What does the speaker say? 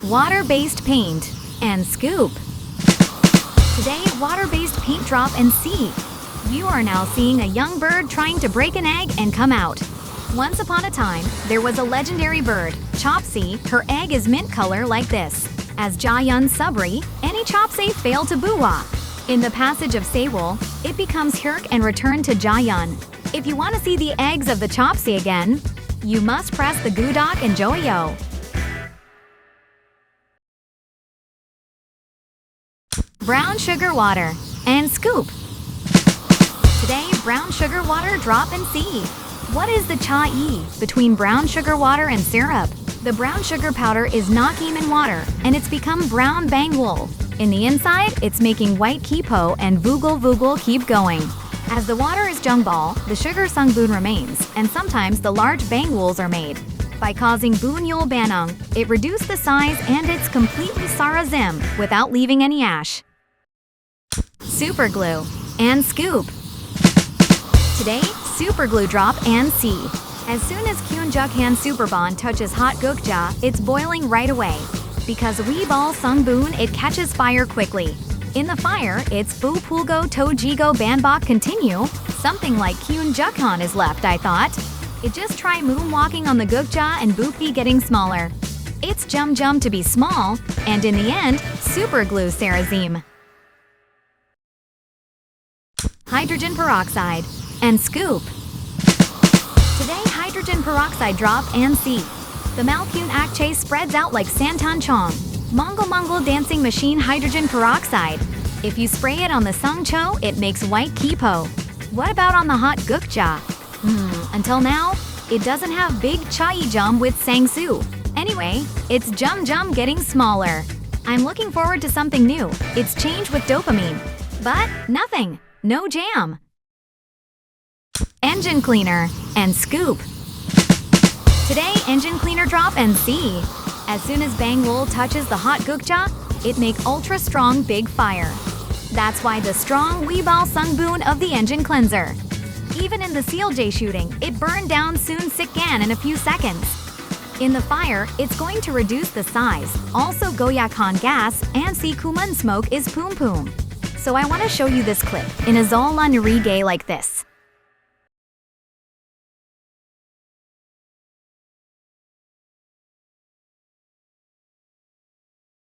water-based paint, and scoop. Today, water-based paint drop and see. You are now seeing a young bird trying to break an egg and come out. Once upon a time, there was a legendary bird, Chopsy. Her egg is mint color like this. As Jayun Subri, any Chopsy failed to Buwa. In the passage of Sewol, it becomes Hirk and return to Jayun. If you want to see the eggs of the Chopsy again, you must press the Gudok and Joyo. Brown sugar water and scoop. Today, brown sugar water drop and see. What is the cha-e between brown sugar water and syrup? The brown sugar powder is nakim in water, and it's become brown bang wool. In the inside, it's making white kipo and vugul keep going. As the water is jungball, the sugar sungboon remains, and sometimes the large bang wools are made. By causing bunyol banung, it reduced the size and it's completely sarazim without leaving any ash. Super glue and scoop. Today, super glue drop and see. As soon as Kyunjukhan Superbond touches hot gukja, it's boiling right away. Because Weeball Sungboon, it catches fire quickly. In the fire, it's Bu Pulgo Tojigo Banbok continue. Something like Kyunjukhan is left, I thought. It just try moonwalking on the gukja and Boopy getting smaller. It's Jum to be small, and in the end, super glue Sarazim. Hydrogen peroxide and scoop. Today, hydrogen peroxide drop and see. The Malkyun Akche spreads out like Santan Chong. Mongol dancing machine hydrogen peroxide. If you spray it on the sungcho, it makes white kipo. What about on the hot gukja? Until now, it doesn't have big chai jum with sangsu. Anyway, it's Jum getting smaller. I'm looking forward to something new. It's change with dopamine. But nothing. No jam. Engine cleaner and scoop. Today, engine cleaner drop and see. As soon as bang wool touches the hot gukja, it make ultra strong big fire. That's why the strong Weeball Sungboon of the engine cleanser. Even in the CLJ shooting, it burned down soon Sikgan in a few seconds. In the fire, it's going to reduce the size. Also Goyakhan gas and Kuman smoke is poom. So I want to show you this clip in a Zola Nuri gay like this.